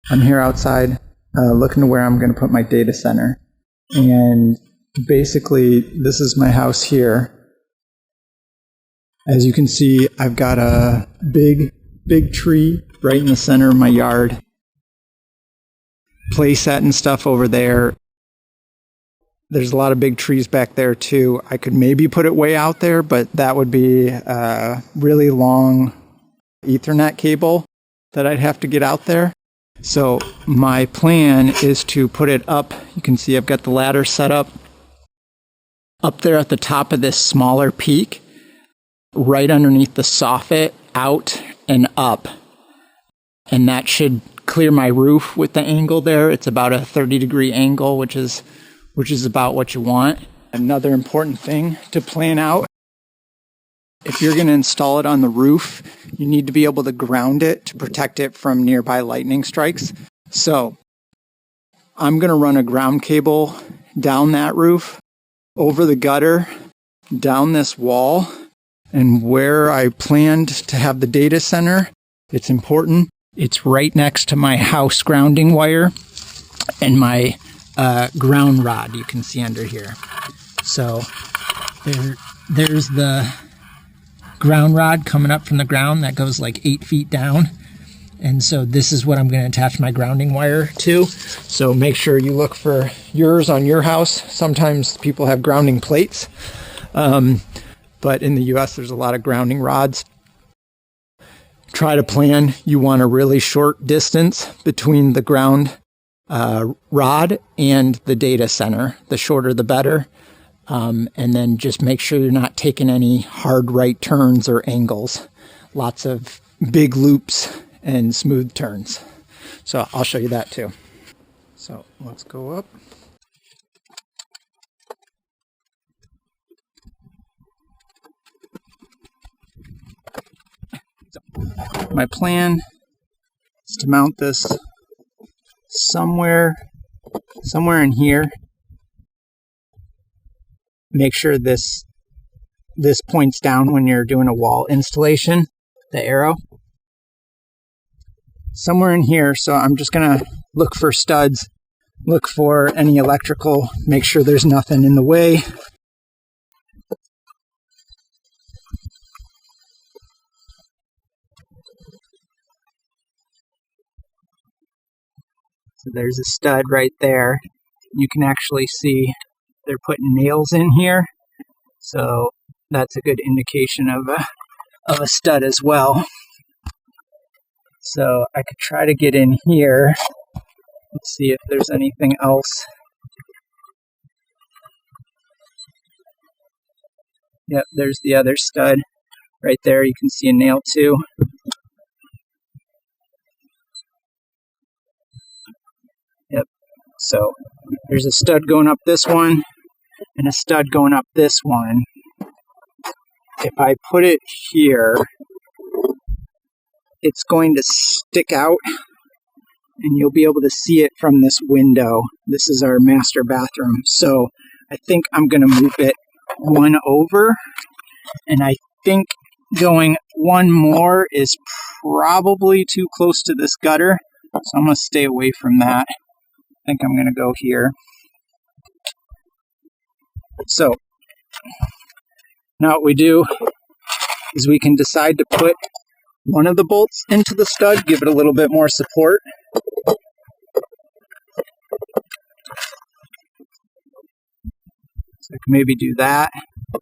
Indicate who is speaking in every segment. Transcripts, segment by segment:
Speaker 1: I'm here outside looking to where I'm going to put my data center. And basically, this is my house here. As you can see, I've got a big tree right in the center of my yard. Play set and stuff over there. There's a lot of big trees back there too. I could maybe put it way out there, but that would be a really long Ethernet cable that I'd have to get out there. So my plan is to put it up. You can see I've got the ladder set up there at the top of this smaller peak, right underneath the soffit, out and up. And that should clear my roof with the angle there. It's about a 30-degree angle, which is about what you want. Another important thing to plan out, if you're going to install it on the roof, you need to be able to ground it to protect it from nearby lightning strikes. So I'm going to run a ground cable down that roof, over the gutter, down this wall, and where I planned to have the data center, it's important. It's right next to my house grounding wire and my ground rod you can see under here. So there's the ground rod coming up from the ground that goes like 8 feet down. And so this is what I'm going to attach my grounding wire to. So make sure you look for yours on your house. Sometimes people have grounding plates. But in the US, there's a lot of grounding rods. Try to plan. You want a really short distance between the ground rod and the data center. The shorter, the better. And then just make sure you're not taking any hard right turns or angles. Lots of big loops and smooth turns. So I'll show you that too. So let's go up. My plan is to mount this somewhere in here. Make sure this points down when you're doing a wall installation, the arrow. Somewhere in here, so I'm just going to look for studs, look for any electrical, make sure there's nothing in the way. So there's a stud right there. You can actually see they're putting nails in here, so that's a good indication of a stud as well. So I could try to get in here. Let's see if there's anything else. Yep, there's the other stud right there. You can see a nail too. Yep, so there's a stud going up this one and a stud going up this one. If I put it here, it's going to stick out and you'll be able to see it from this window. This is our master bathroom. So I think I'm going to move it one over, and I think going one more is probably too close to this gutter. So I'm going to stay away from that. I think I'm going to go here. So now what we do is we can decide to put one of the bolts into the stud, give it a little bit more support. So I can maybe do that. I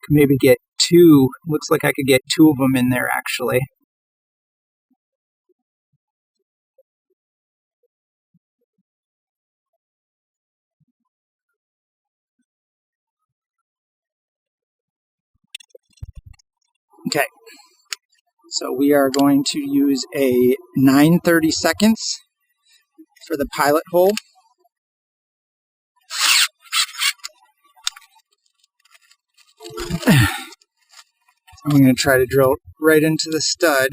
Speaker 1: can maybe get two. Looks like I could get two of them in there actually. Okay. So we are going to use a 9/32 for the pilot hole. I'm going to try to drill right into the stud.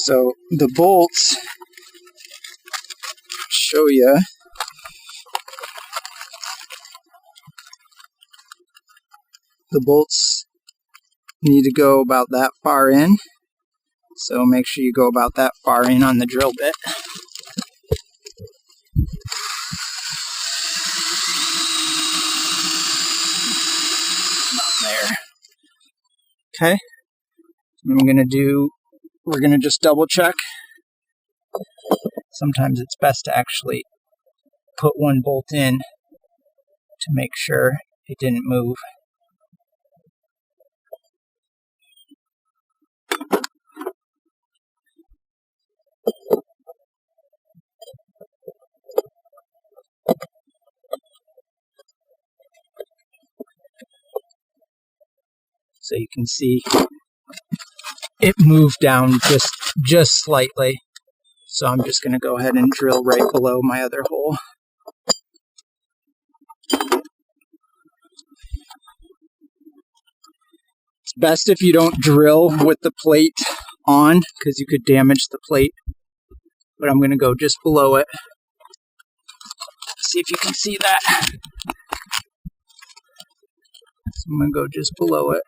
Speaker 1: So the bolts, show you. The bolts need to go about that far in. So make sure you go about that far in on the drill bit. About there. Okay. We're going to just double check. Sometimes it's best to actually put one bolt in to make sure it didn't move. So you can see it moved down just slightly. So I'm just going to go ahead and drill right below my other hole. It's best if you don't drill with the plate on, because you could damage the plate. But I'm going to go just below it. See if you can see that. So I'm going to go just below it.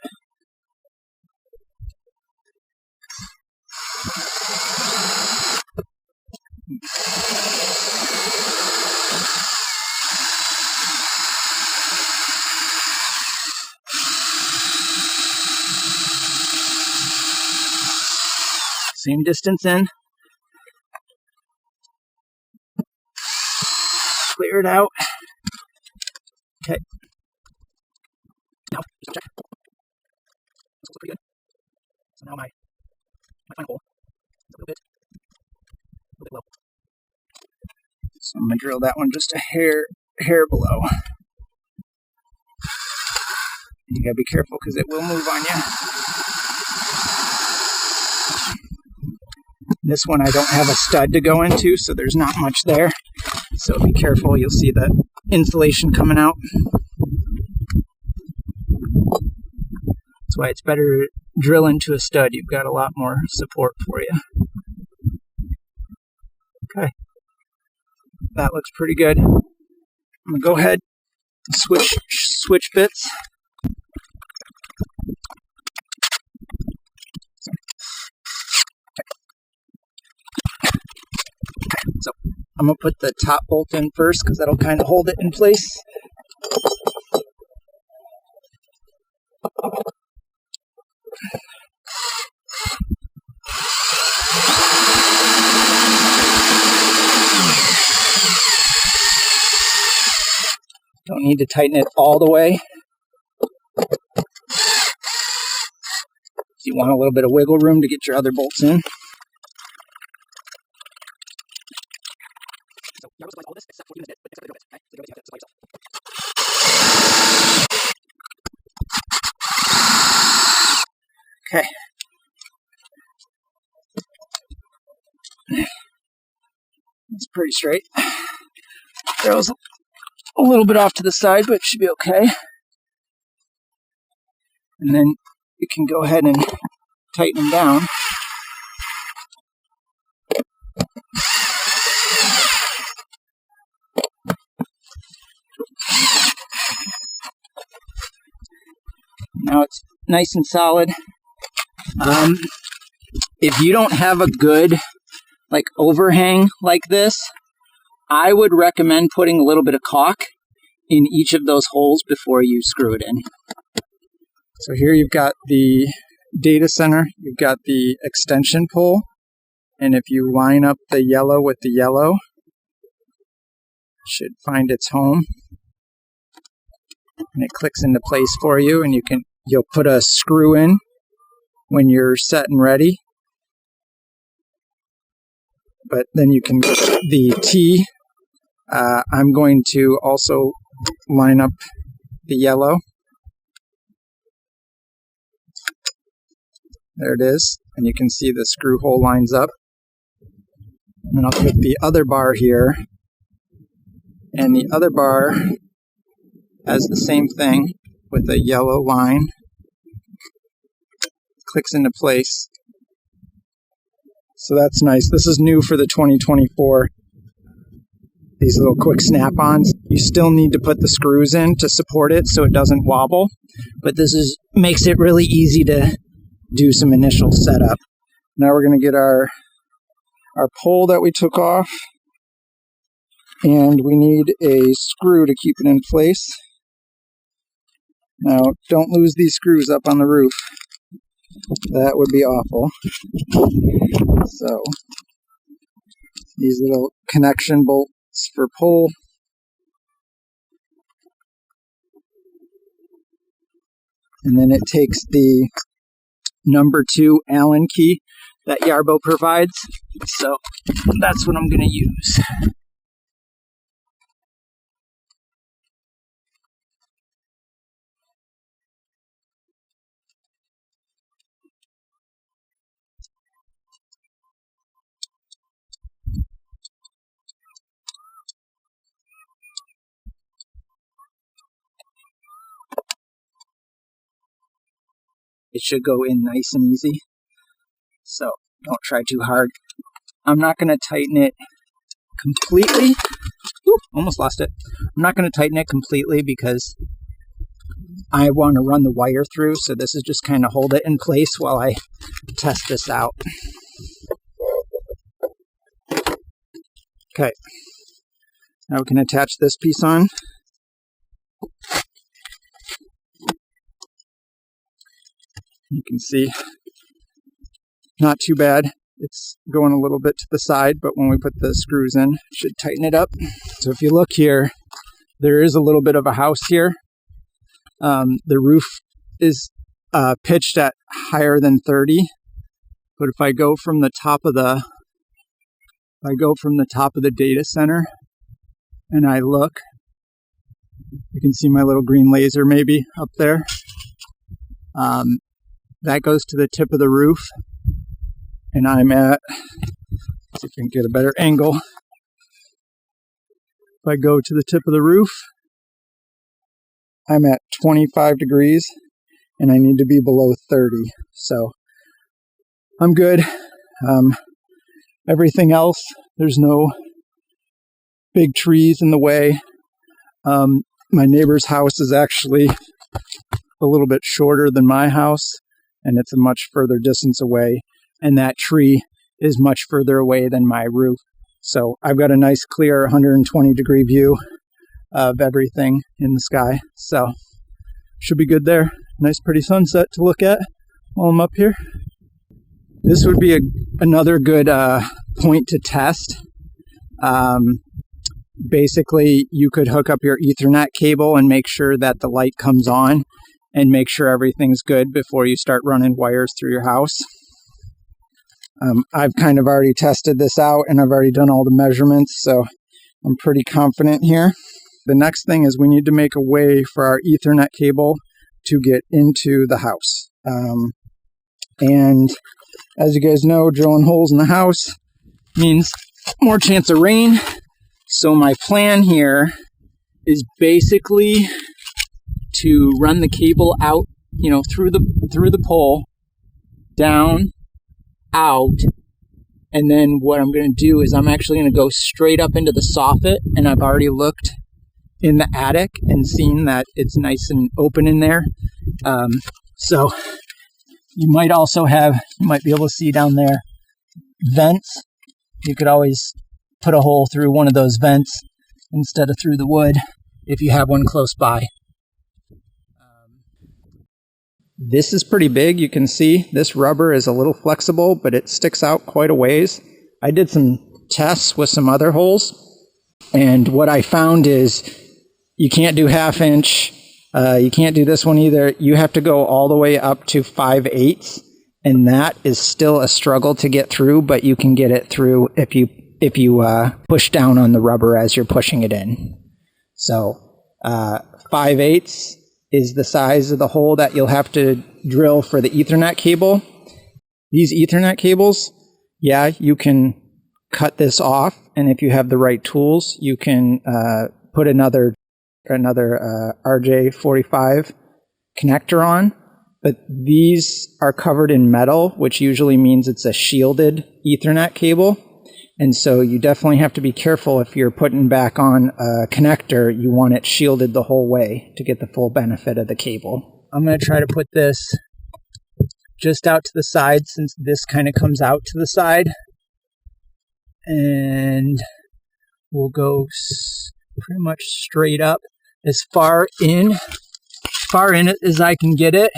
Speaker 1: Same distance in. Clear it out. Okay. Now, just check. This looks pretty good. So now my final hole is a little bit low. So I'm going to drill that one just a hair below. You got to be careful because it will move on you. This one I don't have a stud to go into, so there's not much there. So be careful, you'll see the insulation coming out. That's why it's better to drill into a stud. You've got a lot more support for you. Okay. That looks pretty good. I'm going to go ahead and switch bits. So I'm going to put the top bolt in first because that'll kind of hold it in place. Don't need to tighten it all the way. You want a little bit of wiggle room to get your other bolts in. Okay. It's pretty straight. Throws a little bit off to the side, but it should be okay. And then you can go ahead and tighten them down. Now it's nice and solid. If you don't have a good overhang like this, I would recommend putting a little bit of caulk in each of those holes before you screw it in. So here you've got the data center, you've got the extension pole, and if you line up the yellow with the yellow, it should find its home. And it clicks into place for you, and you'll put a screw in when you're set and ready. But then you can get the T. I'm going to also line up the yellow. There it is. And you can see the screw hole lines up. And then I'll put the other bar here. And the other bar has the same thing with a yellow line. Clicks into place. So that's nice. This is new for the 2024. These little quick snap-ons. You still need to put the screws in to support it so it doesn't wobble. But this makes it really easy to do some initial setup. Now we're going to get our pole that we took off. And we need a screw to keep it in place. Now, don't lose these screws up on the roof. That would be awful. So, these little connection bolts for pull. And then it takes the number 2 Allen key that Yarbo provides. So, that's what I'm going to use. It should go in nice and easy, so don't try too hard. I'm not going to tighten it completely. Ooh, almost lost it. I'm not going to tighten it completely because I want to run the wire through, so this is just kind of hold it in place while I test this out. Okay, now we can attach this piece on. You can see, not too bad. It's going a little bit to the side, but when we put the screws in, it should tighten it up. So if you look here, there is a little bit of a house here. The roof is pitched at higher than 30, but if I go from the top of the data center and I look, you can see my little green laser maybe up there. That goes to the tip of the roof, and I'm at, let's see if I can get a better angle. If I go to the tip of the roof, I'm at 25 degrees, and I need to be below 30. So I'm good. Everything else, there's no big trees in the way. My neighbor's house is actually a little bit shorter than my house, and it's a much further distance away, and that tree is much further away than my roof. So I've got a nice clear 120 degree view of everything in the sky. So should be good there. Nice pretty sunset to look at while I'm up here. This would be another good point to test. Basically, you could hook up your Ethernet cable and make sure that the light comes on and make sure everything's good before you start running wires through your house. I've kind of already tested this out and I've already done all the measurements, so I'm pretty confident here. The next thing is we need to make a way for our Ethernet cable to get into the house. And as you guys know, drilling holes in the house means more chance of rain. So my plan here is basically to run the cable out, through the pole, down, out, and then what I'm going to do is I'm actually going to go straight up into the soffit, and I've already looked in the attic and seen that it's nice and open in there. So you might be able to see down there vents. You could always put a hole through one of those vents instead of through the wood if you have one close by. This is pretty big. You can see this rubber is a little flexible, but it sticks out quite a ways. I did some tests with some other holes, and what I found is you can't do 1/2 inch. You can't do this one either. You have to go all the way up to 5/8, and that is still a struggle to get through, but you can get it through if you push down on the rubber as you're pushing it in. So 5/8 is the size of the hole that you'll have to drill for the Ethernet cable. These Ethernet cables, yeah, you can cut this off, and if you have the right tools, you can put another RJ45 connector on. but these are covered in metal, which usually means it's a shielded Ethernet cable. And so you definitely have to be careful if you're putting back on a connector. You want it shielded the whole way to get the full benefit of the cable. I'm going to try to put this just out to the side, since this kind of comes out to the side. And we'll go pretty much straight up as far in it as I can get it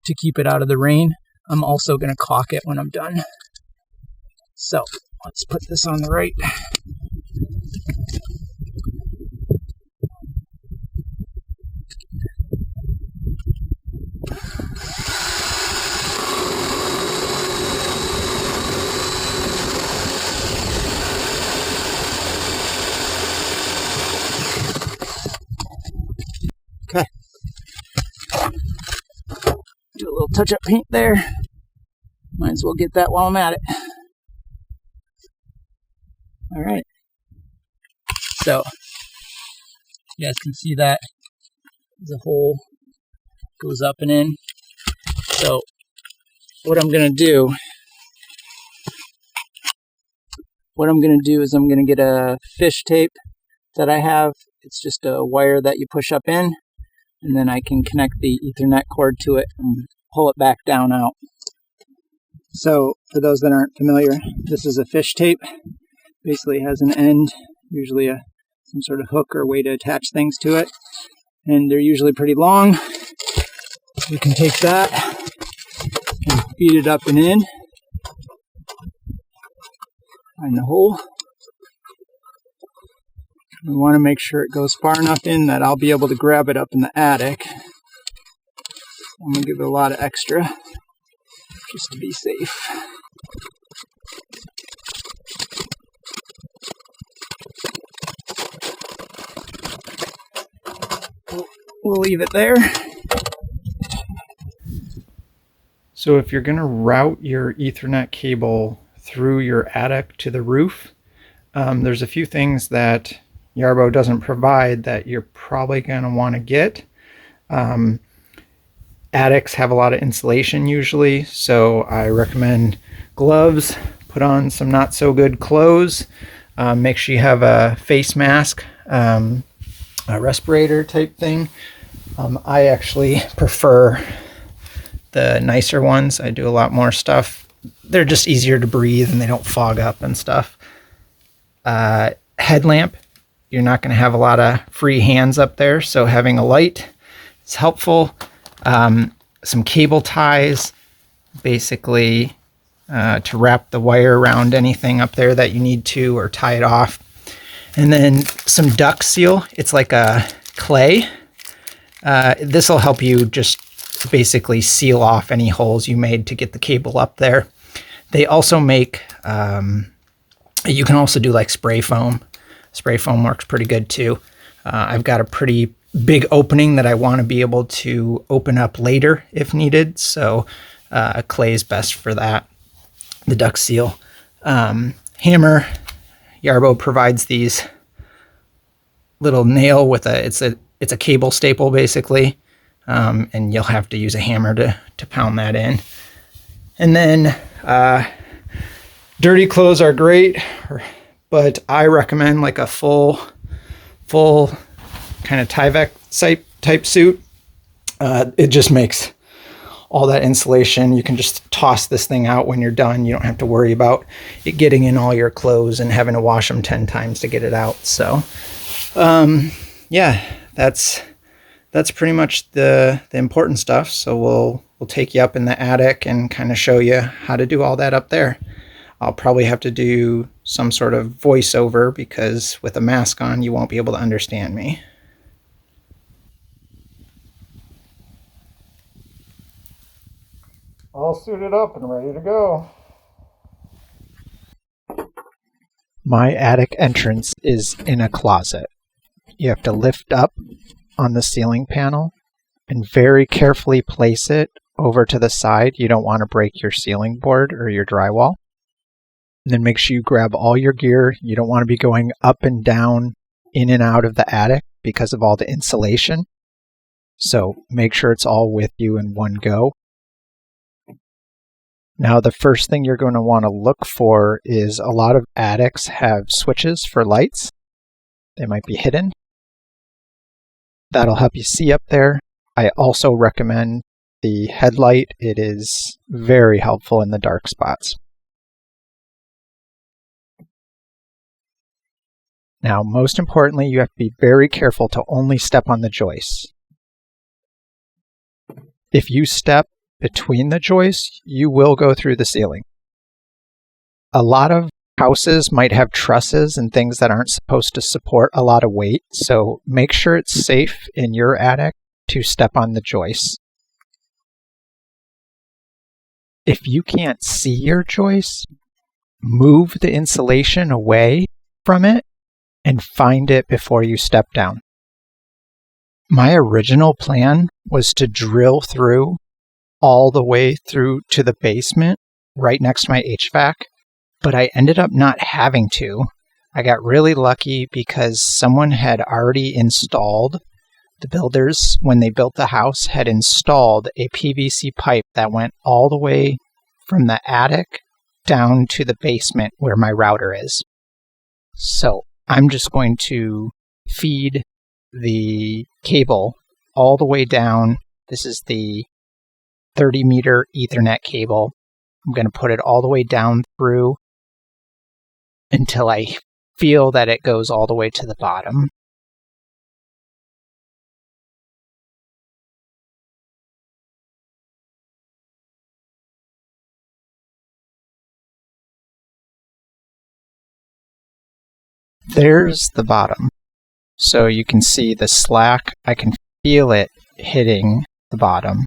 Speaker 1: to keep it out of the rain. I'm also going to caulk it when I'm done. So let's put this on the right. Okay. Do a little touch-up paint there. Might as well get that while I'm at it. All right. So, you guys can see that the hole goes up and in. So, what I'm going to do is I'm going to get a fish tape that I have. It's just a wire that you push up in, and then I can connect the Ethernet cord to it and pull it back down out. So, for those that aren't familiar, this is a fish tape. Basically has an end, usually some sort of hook or way to attach things to it. And they're usually pretty long. You can take that and feed it up and in. Find the hole. We want to make sure it goes far enough in that I'll be able to grab it up in the attic. I'm going to give it a lot of extra just to be safe. We'll leave it there. So if you're going to route your Ethernet cable through your attic to the roof, there's a few things that Yarbo doesn't provide that you're probably going to want to get. Attics have a lot of insulation usually, so I recommend gloves. Put on some not so good clothes. Make sure you have a face mask, a respirator type thing. I actually prefer the nicer ones. I do a lot more stuff. They're just easier to breathe and they don't fog up and stuff. Headlamp. You're not going to have a lot of free hands up there, so having a light is helpful. Some cable ties, basically to wrap the wire around anything up there that you need to, or tie it off. And then some duct seal. It's like a clay. This will help you just basically seal off any holes you made to get the cable up there. They also make, you can also do like spray foam. Spray foam works pretty good too. I've got a pretty big opening that I want to be able to open up later if needed. So clay is best for that. The duct seal. Hammer. Yarbo provides these little nail with it's a cable staple basically. And you'll have to use a hammer to pound that in. And then dirty clothes are great, but I recommend like a full kind of Tyvek type suit. It just makes all that insulation. You can just toss this thing out when you're done. You don't have to worry about it getting in all your clothes and having to wash them 10 times to get it out. So yeah, that's pretty much the important stuff. So we'll take you up in the attic and kind of show you how to do all that up there. I'll probably have to do some sort of voiceover because with a mask on, you won't be able to understand me. All suited up and ready to go. My attic entrance is in a closet. You have to lift up on the ceiling panel and very carefully place it over to the side. You don't want to break your ceiling board or your drywall. And then make sure you grab all your gear. You don't want to be going up and down, in and out of the attic because of all the insulation. So make sure it's all with you in one go. Now, the first thing you're going to want to look for is a lot of attics have switches for lights. They might be hidden. That'll help you see up there. I also recommend the headlight. It is very helpful in the dark spots. Now, most importantly, you have to be very careful to only step on the joists. If you step between the joists, you will go through the ceiling. A lot of houses might have trusses and things that aren't supposed to support a lot of weight, so make sure it's safe in your attic to step on the joists. If you can't see your joists, move the insulation away from it and find it before you step down. My original plan was to drill through all the way through to the basement right next to my HVAC, but I ended up not having to. I got really lucky because someone had already installed, the builders, when they built the house, had installed a PVC pipe that went all the way from the attic down to the basement where my router is. So I'm just going to feed the cable all the way down. This is the 30-meter Ethernet cable. I'm going to put it all the way down through until I feel that it goes all the way to the bottom. There's the bottom. So you can see the slack. I can feel it hitting the bottom.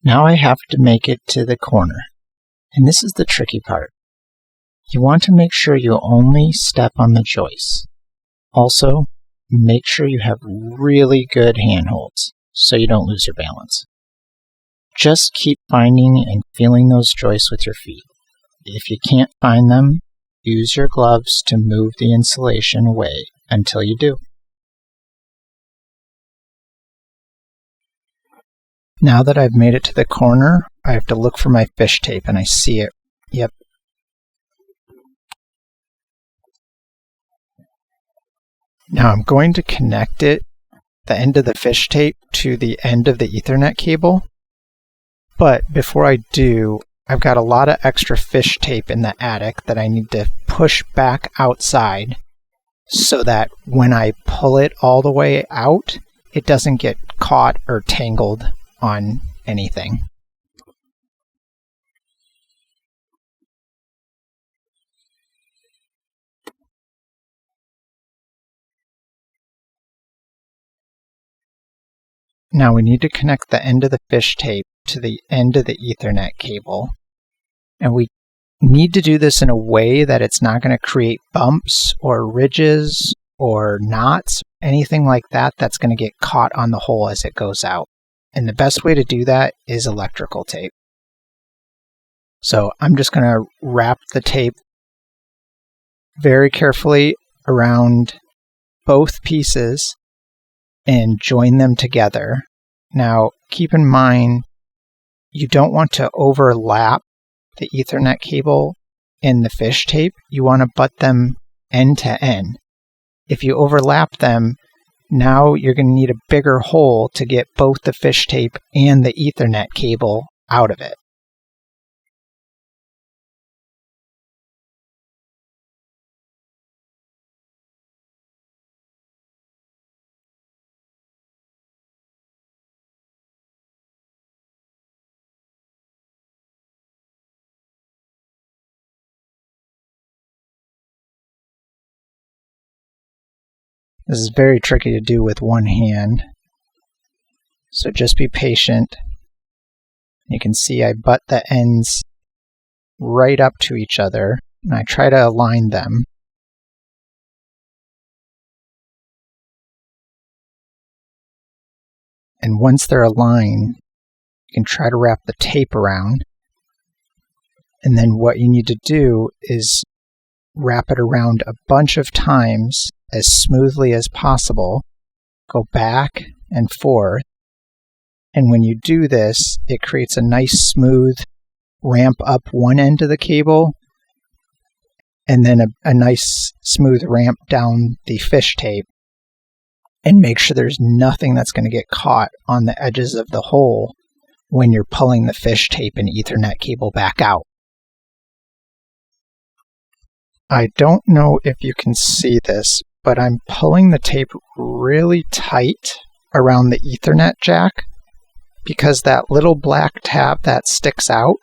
Speaker 1: Now I have to make it to the corner. And this is the tricky part. You want to make sure you only step on the joists. Also, make sure you have really good handholds so you don't lose your balance. Just keep finding and feeling those joists with your feet. If you can't find them, use your gloves to move the insulation away until you do. Now that I've made it to the corner, I have to look for my fish tape, and I see it. Yep. Now I'm going to connect it, the end of the fish tape, to the end of the Ethernet cable. But before I do, I've got a lot of extra fish tape in the attic that I need to push back outside so that when I pull it all the way out, it doesn't get caught or tangled on anything. Now we need to connect the end of the fish tape to the end of the Ethernet cable. And we need to do this in a way that it's not going to create bumps or ridges or knots, anything like that that's going to get caught on the hole as it goes out. And the best way to do that is electrical tape. So I'm just going to wrap the tape very carefully around both pieces and join them together. Now, keep in mind, you don't want to overlap the Ethernet cable and the fish tape. You want to butt them end to end. If you overlap them, now you're going to need a bigger hole to get both the fish tape and the Ethernet cable out of it. This is very tricky to do with one hand, so just be patient. You can see I butt the ends right up to each other, and I try to align them. And once they're aligned, you can try to wrap the tape around. And then what you need to do is wrap it around a bunch of times as smoothly as possible go back and forth. And when you do this, it creates a nice smooth ramp up one end of the cable, and then a nice smooth ramp down the fish tape. And make sure there's nothing that's going to get caught on the edges of the hole when you're pulling the fish tape and Ethernet cable back out. I don't know if you can see this, but I'm pulling the tape really tight around the Ethernet jack because that little black tab that sticks out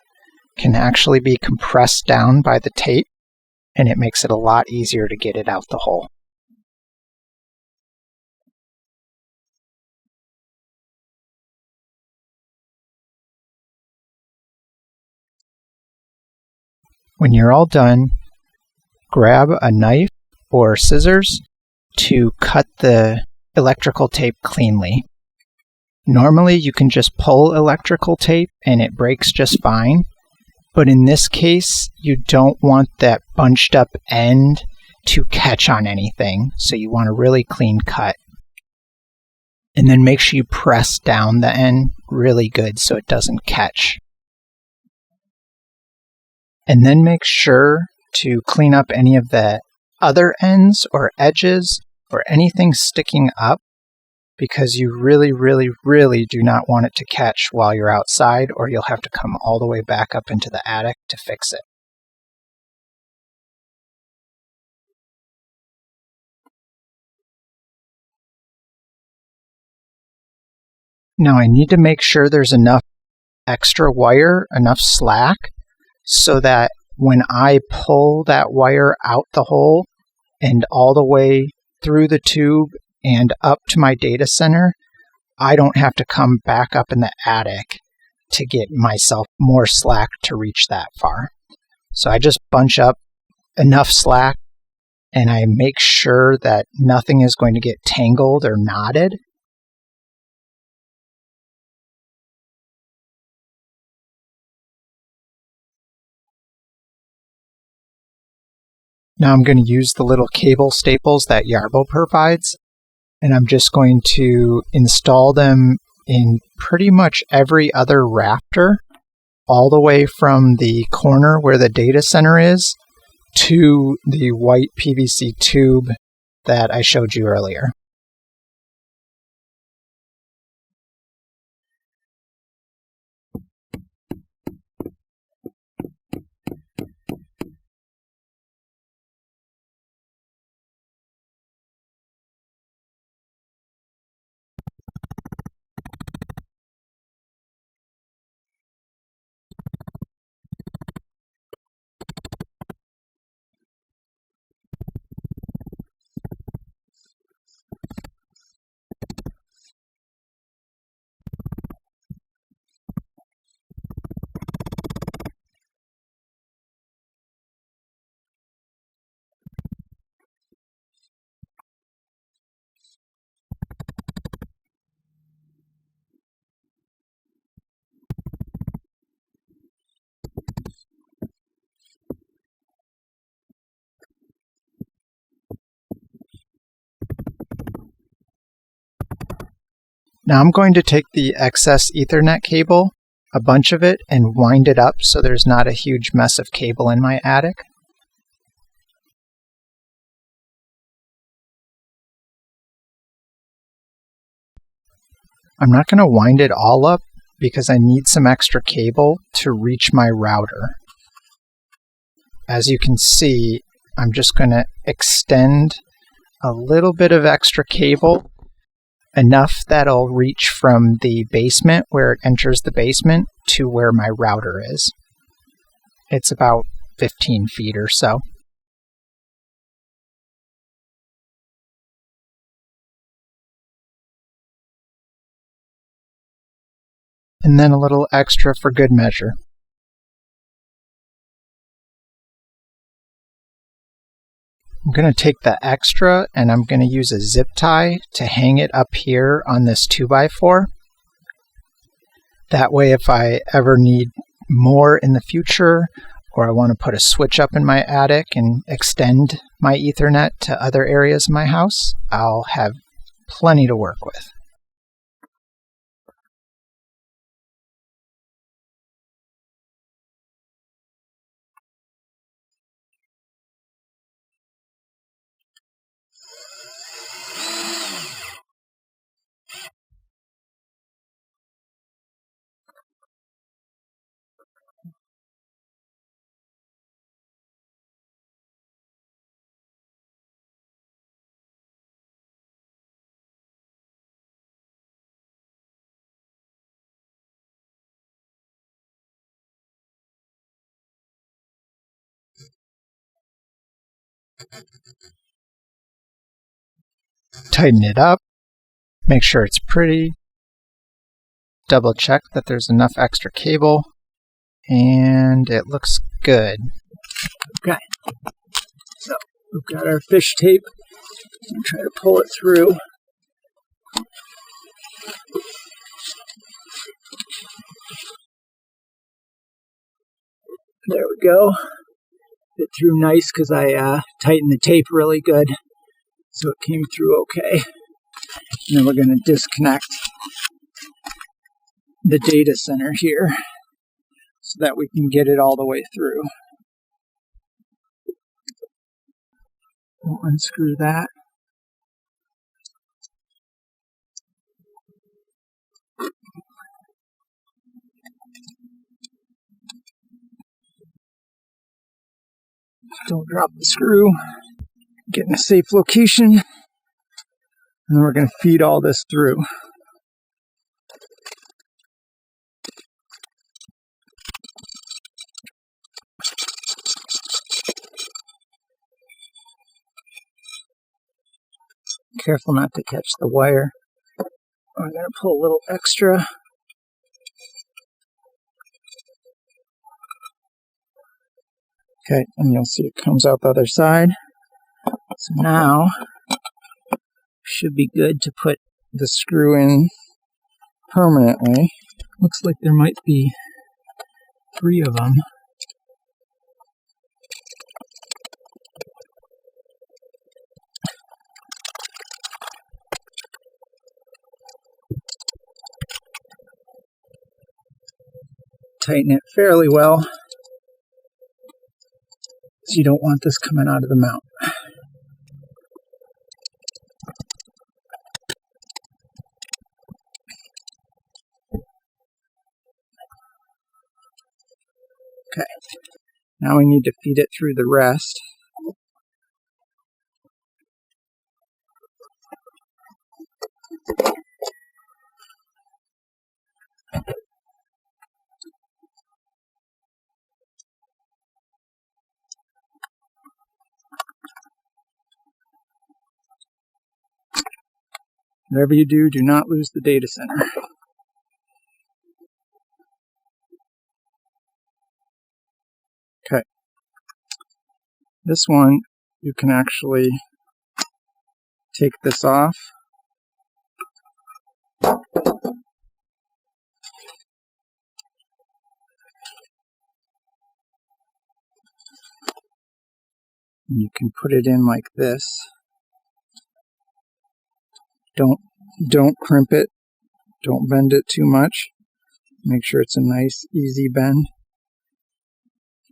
Speaker 1: can actually be compressed down by the tape, and it makes it a lot easier to get it out the hole. When you're all done, grab a knife or scissors to cut the electrical tape cleanly. Normally you can just pull electrical tape and it breaks just fine, but in this case you don't want that bunched up end to catch on anything, so you want a really clean cut. And then make sure you press down the end really good so it doesn't catch. And then make sure to clean up any of the other ends or edges or anything sticking up, because you really, really, really do not want it to catch while you're outside, or you'll have to come all the way back up into the attic to fix it. Now I need to make sure there's enough extra wire, enough slack, so that when I pull that wire out the hole and all the way through the tube and up to my data center, I don't have to come back up in the attic to get myself more slack to reach that far. So I just bunch up enough slack and I make sure that nothing is going to get tangled or knotted. Now I'm going to use the little cable staples that Yarbo provides, and I'm just going to install them in pretty much every other rafter, all the way from the corner where the data center is to the white PVC tube that I showed you earlier. Now I'm going to take the excess Ethernet cable, a bunch of it, and wind it up so there's not a huge mess of cable in my attic. I'm not going to wind it all up because I need some extra cable to reach my router. As you can see, I'm just going to extend a little bit of extra cable, enough that'll reach from the basement where it enters the basement to where my router is. It's about 15 feet or so. And then a little extra for good measure. I'm going to take the extra and I'm going to use a zip tie to hang it up here on this 2x4. That way if I ever need more in the future, or I want to put a switch up in my attic and extend my Ethernet to other areas of my house, I'll have plenty to work with. Tighten it up, make sure it's pretty, double check that there's enough extra cable, and it looks good. Okay, so we've got our fish tape. I'm try to pull it through. There we go. It through nice because I tightened the tape really good, so it came through okay. And then we're going to disconnect the data center here so that we can get it all the way through. We'll unscrew that. Don't drop the screw. Get in a safe location. And then we're going to feed all this through. Careful not to catch the wire. I'm going to pull a little extra. Okay, and you'll see it comes out the other side. So now, should be good to put the screw in permanently. Looks like there might be 3 of them. Tighten it fairly well, so you don't want this coming out of the mount. Okay, now we need to feed it through the rest. Whatever you do, do not lose the data center. Okay. This one, you can actually take this off. And you can put it in like this. Don't crimp it. Don't bend it too much. Make sure it's a nice, easy bend.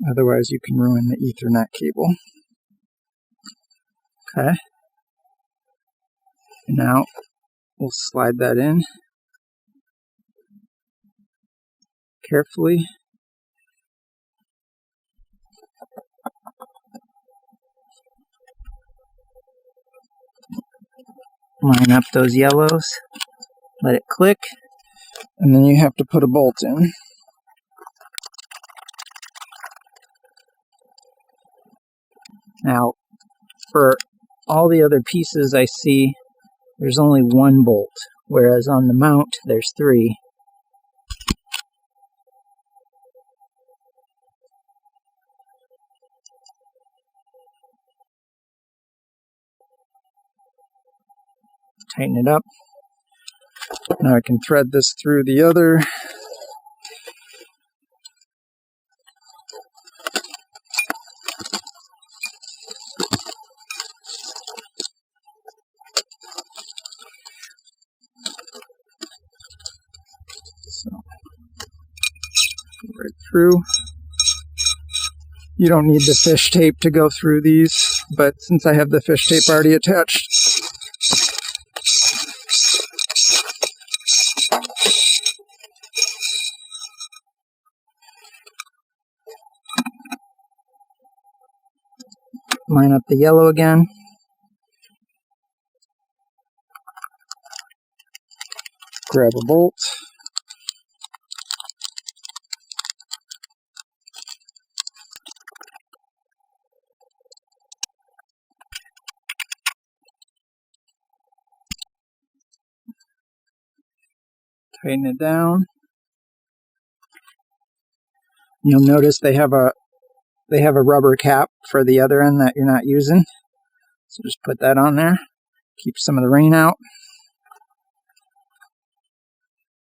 Speaker 1: Otherwise, you can ruin the Ethernet cable. Okay. And now, we'll slide that in carefully. Line up those yellows. Let it click. And then you have to put a bolt in. Now, for all the other pieces I see, there's only 1 bolt, whereas on the mount, there's 3. Tighten it up. Now I can thread this through the other. through. You don't need the fish tape to go through these, but since I have the fish tape already attached, line up the yellow again. Grab a bolt. Tighten it down. You'll notice they have a rubber cap for the other end that you're not using. So just put that on there. Keep some of the rain out.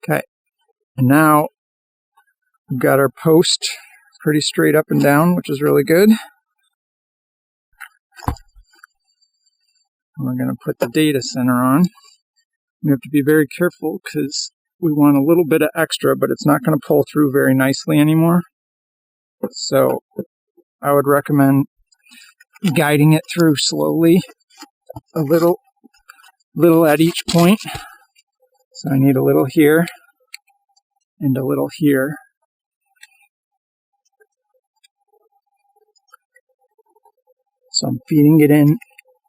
Speaker 1: Okay. And now we've got our post pretty straight up and down, which is really good. And we're going to put the data center on. We have to be very careful because we want a little bit of extra, but it's not going to pull through very nicely anymore. So I would recommend guiding it through slowly, a little at each point. So I need a little here and a little here. So I'm feeding it in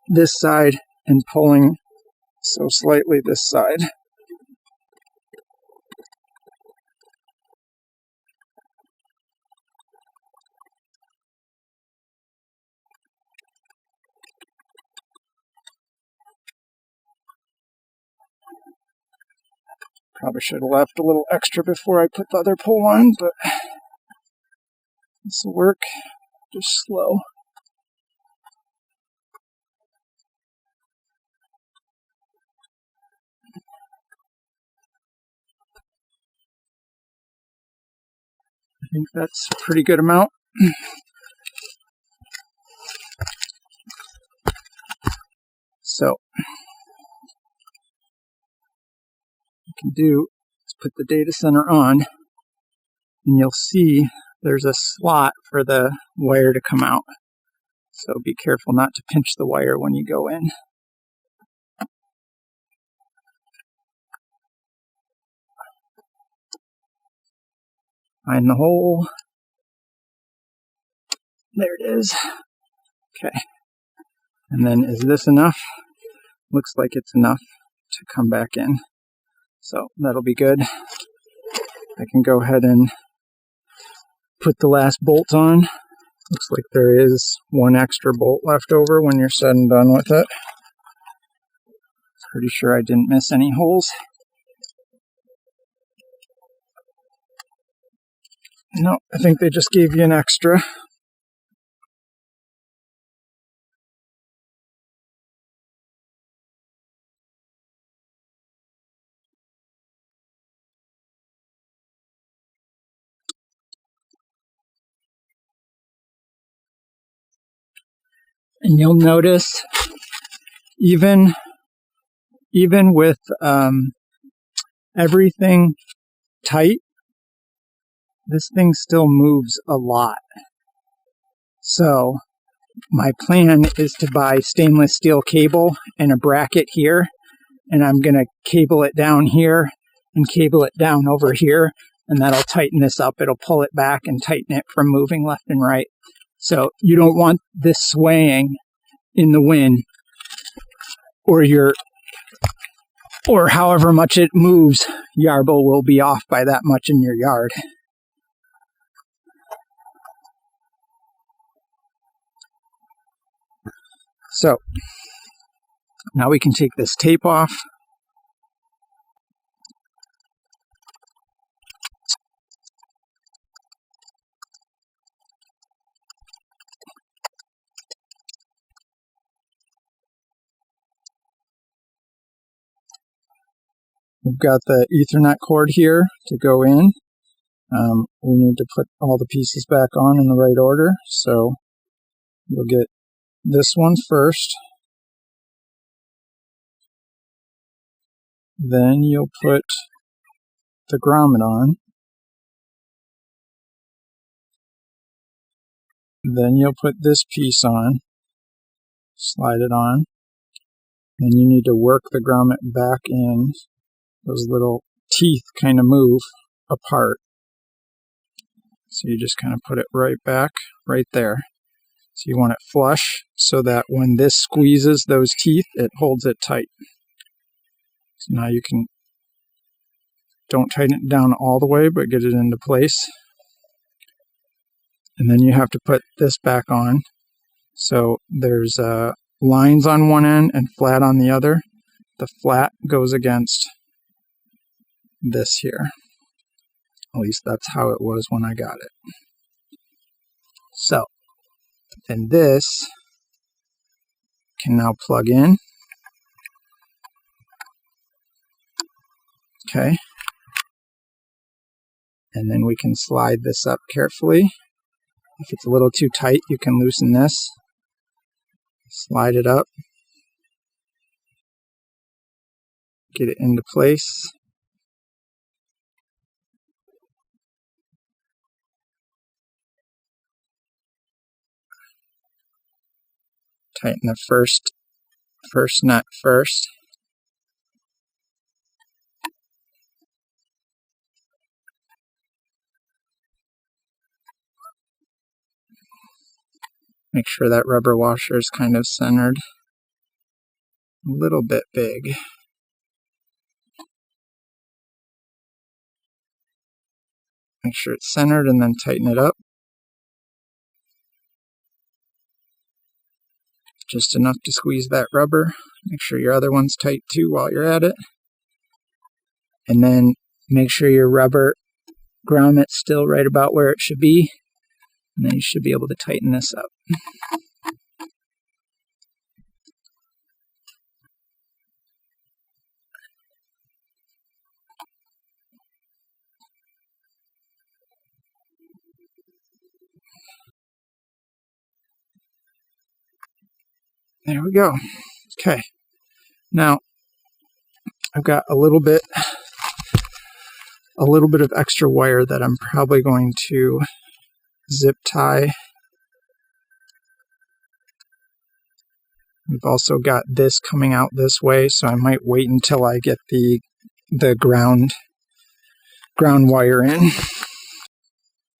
Speaker 1: this side and pulling so slightly this side. Probably should have left a little extra before I put the other pole on, but this will work. Just slow. I think that's a pretty good amount. So what you can do is put the data center on, and you'll see there's a slot for the wire to come out. So be careful not to pinch the wire when you go in. Find the hole. There it is. Okay. And then is this enough? Looks like it's enough to come back in. So that'll be good. I can go ahead and put the last bolt on. Looks like there is one extra bolt left over when you're said and done with it. Pretty sure I didn't miss any holes. No, I think they just gave you an extra. And you'll notice, even with everything tight, this thing still moves a lot. So my plan is to buy stainless steel cable and a bracket here, and I'm going to cable it down here and cable it down over here, and that'll tighten this up. It'll pull it back and tighten it from moving left and right. So you don't want this swaying in the wind, or however much it moves, Yarbo will be off by that much in your yard. So now we can take this tape off. We've got the Ethernet cord here to go in. We need to put all the pieces back on in the right order. So you'll get this one first. Then you'll put the grommet on. Then you'll put this piece on, slide it on. Then you need to work the grommet back in. Those little teeth kind of move apart. So you just kind of put it right back, right there. So you want it flush so that when this squeezes those teeth, it holds it tight. So now you can, don't tighten it down all the way, but get it into place. And then you have to put this back on. So there's lines on one end and flat on the other. The flat goes against this here. At least that's how it was when I got it. So, and this can now plug in. Okay. And then we can slide this up carefully. If it's a little too tight, you can loosen this. Slide it up. Get it into place. Tighten the first nut first. Make sure that rubber washer is kind of centered. A little bit big. Make sure it's centered and then tighten it up. Just enough to squeeze that rubber. Make sure your other one's tight too while you're at it. And then make sure your rubber grommet's still right about where it should be. And then you should be able to tighten this up. There we go. Okay. Now, I've got a little bit of extra wire that I'm probably going to zip tie. We've also got this coming out this way, so I might wait until I get the ground wire in.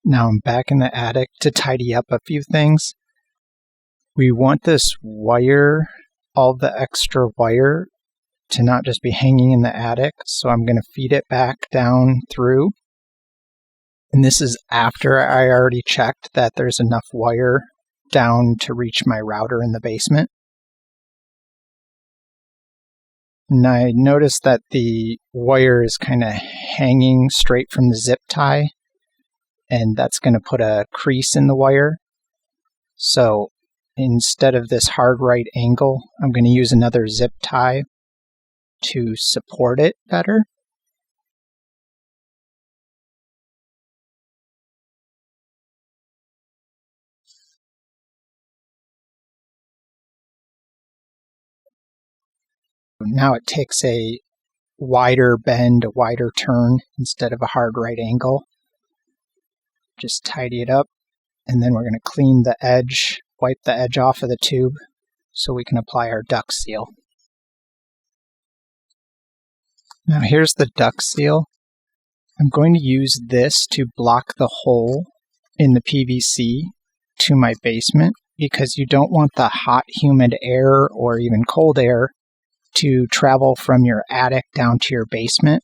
Speaker 1: Now I'm back in the attic to tidy up a few things. We want this wire, all the extra wire, to not just be hanging in the attic, so I'm going to feed it back down through. And this is after I already checked that there's enough wire down to reach my router in the basement. And I noticed that the wire is kind of hanging straight from the zip tie, and that's going to put a crease in the wire. So instead of this hard right angle, I'm going to use another zip tie to support it better. Now it takes a wider bend, a wider turn, instead of a hard right angle. Just tidy it up, and then we're going to clean the edge, wipe the edge off of the tube so we can apply our duct seal. Now here's the duct seal. I'm going to use this to block the hole in the PVC to my basement because you don't want the hot, humid air or even cold air to travel from your attic down to your basement.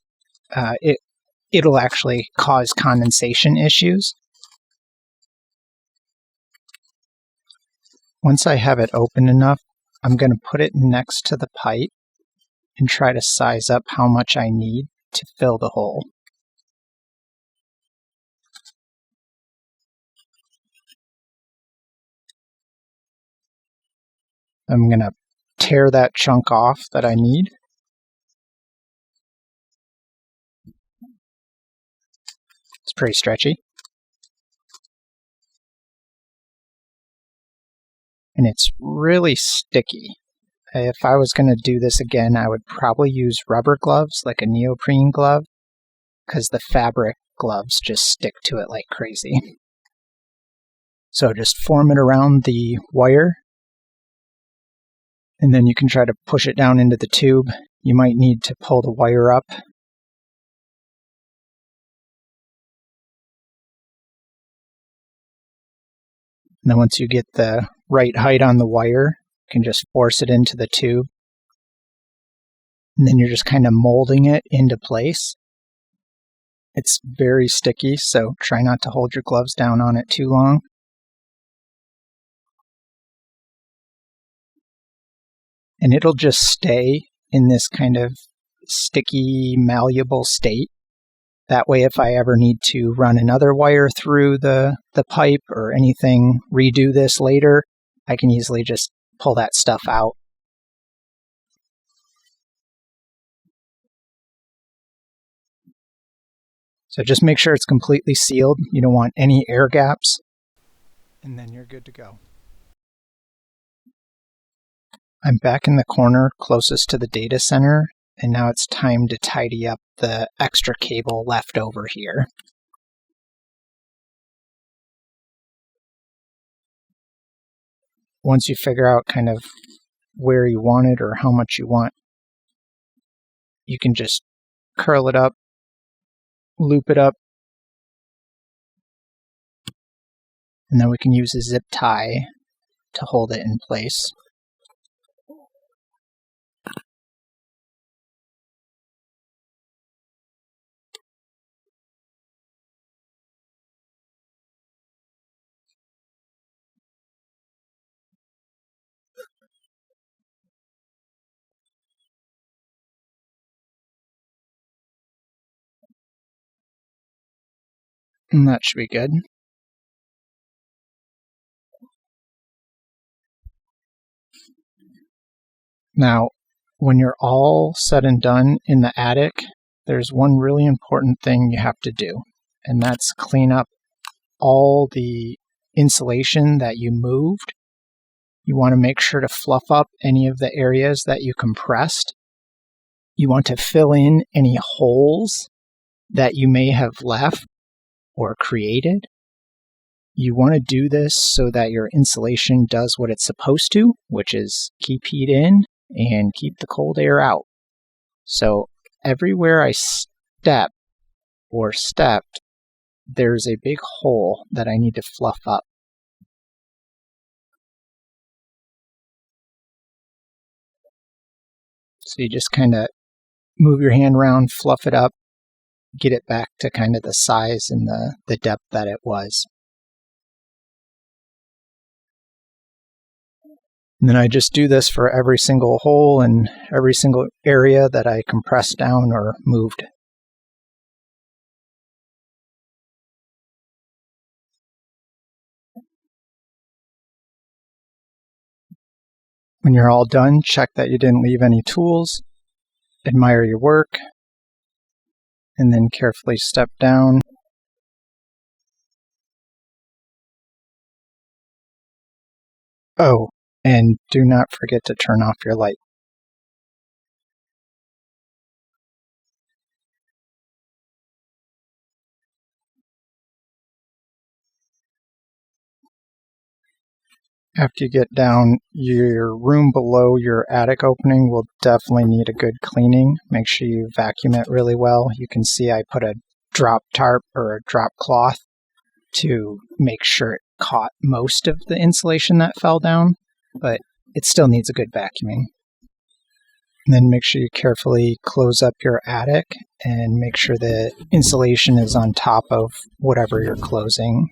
Speaker 1: It'll actually cause condensation issues. Once I have it open enough, I'm going to put it next to the pipe and try to size up how much I need to fill the hole. I'm going to tear that chunk off that I need. It's pretty stretchy. And it's really sticky. If I was going to do this again, I would probably use rubber gloves, like a neoprene glove, because the fabric gloves just stick to it like crazy. So just form it around the wire, and then you can try to push it down into the tube. You might need to pull the wire up. And then once you get the right height on the wire, you can just force it into the tube. And then you're just kind of molding it into place. It's very sticky, so try not to hold your gloves down on it too long. And it'll just stay in this kind of sticky, malleable state. That way, if I ever need to run another wire through the pipe or anything, redo this later, I can easily just pull that stuff out. So just make sure it's completely sealed. You don't want any air gaps, and then you're good to go. I'm back in the corner closest to the data center, and now it's time to tidy up the extra cable left over here. Once you figure out kind of where you want it or how much you want, you can just curl it up, loop it up, and then we can use a zip tie to hold it in place. And that should be good. Now, when you're all said and done in the attic, there's one really important thing you have to do, and that's clean up all the insulation that you moved. You want to make sure to fluff up any of the areas that you compressed. You want to fill in any holes that you may have left or created. You want to do this so that your insulation does what it's supposed to, which is keep heat in and keep the cold air out. So everywhere I step or stepped, there's a big hole that I need to fluff up. So you just kind of move your hand around, fluff it up, get it back to kind of the size and the depth that it was. And then I just do this for every single hole and every single area that I compressed down or moved. When you're all done, check that you didn't leave any tools, admire your work, and then carefully step down. Oh, and do not forget to turn off your light. After you get down, your room below your attic opening will definitely need a good cleaning. Make sure you vacuum it really well. You can see I put a drop tarp or a drop cloth to make sure it caught most of the insulation that fell down, but it still needs a good vacuuming. And then make sure you carefully close up your attic and make sure the insulation is on top of whatever you're closing.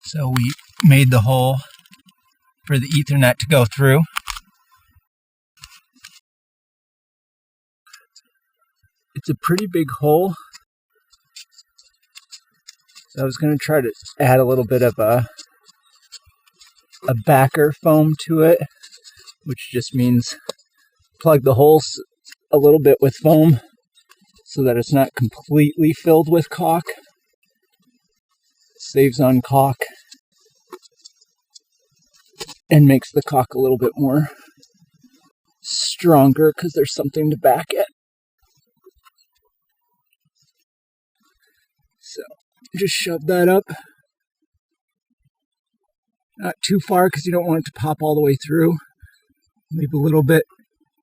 Speaker 1: So we made the hole for the Ethernet to go through. It's a pretty big hole. So I was going to try to add a little bit of a backer foam to it, which just means plug the holes a little bit with foam so that it's not completely filled with caulk. Saves on caulk and makes the caulk a little bit more stronger because there's something to back it. So just shove that up Not too far because you don't want it to pop all the way through. Leave a little bit,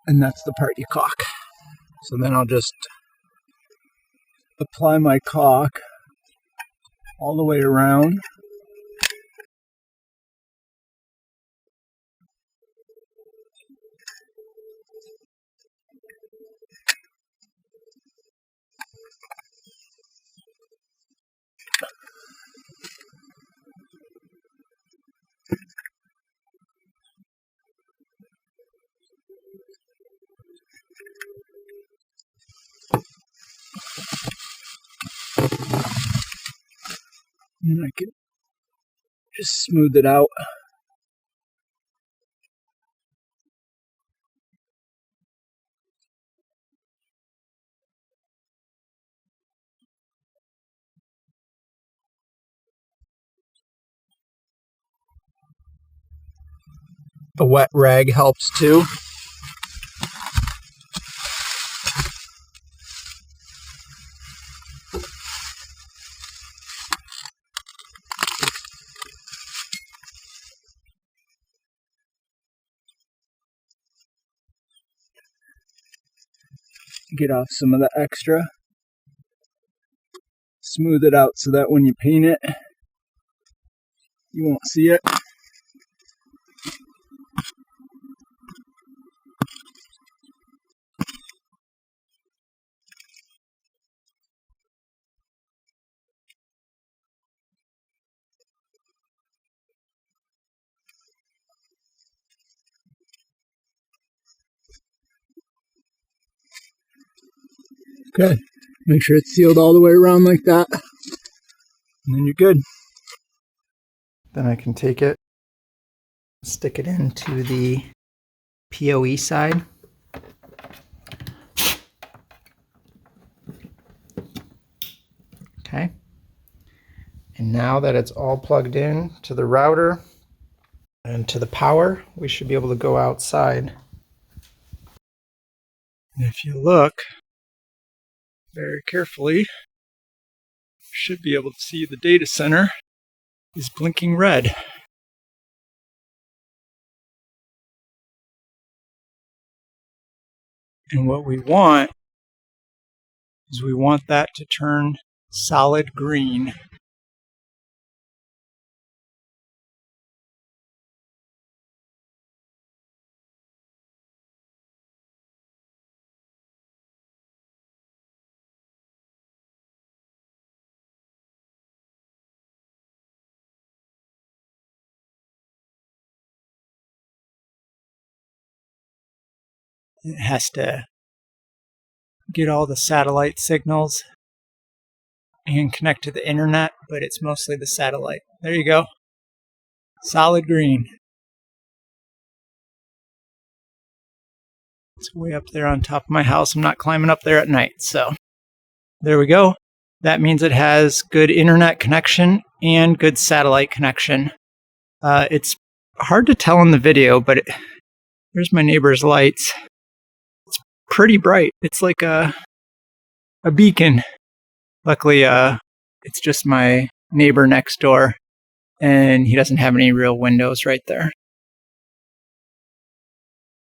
Speaker 1: and that's the part you caulk. So then I'll just apply my caulk all the way around. And I can just smooth it out. The wet rag helps too. Get off some of the extra. Smooth it out so that when you paint it, you won't see it. Good. Make sure it's sealed all the way around like that. And then you're good. Then I can take it, stick it into the PoE side. Okay. And now that it's all plugged in to the router and to the power, we should be able to go outside. And if you look very carefully, you should be able to see the data center is blinking red. And what we want is we want that to turn solid green. It has to get all the satellite signals and connect to the internet, but it's mostly the satellite. There you go. Solid green. It's way up there on top of my house. I'm not climbing up there at night, so there we go. That means it has good internet connection and good satellite connection. It's hard to tell in the video, but there's my neighbor's lights. It's pretty bright. It's like a beacon. Luckily, it's just my neighbor next door, and he doesn't have any real windows right there.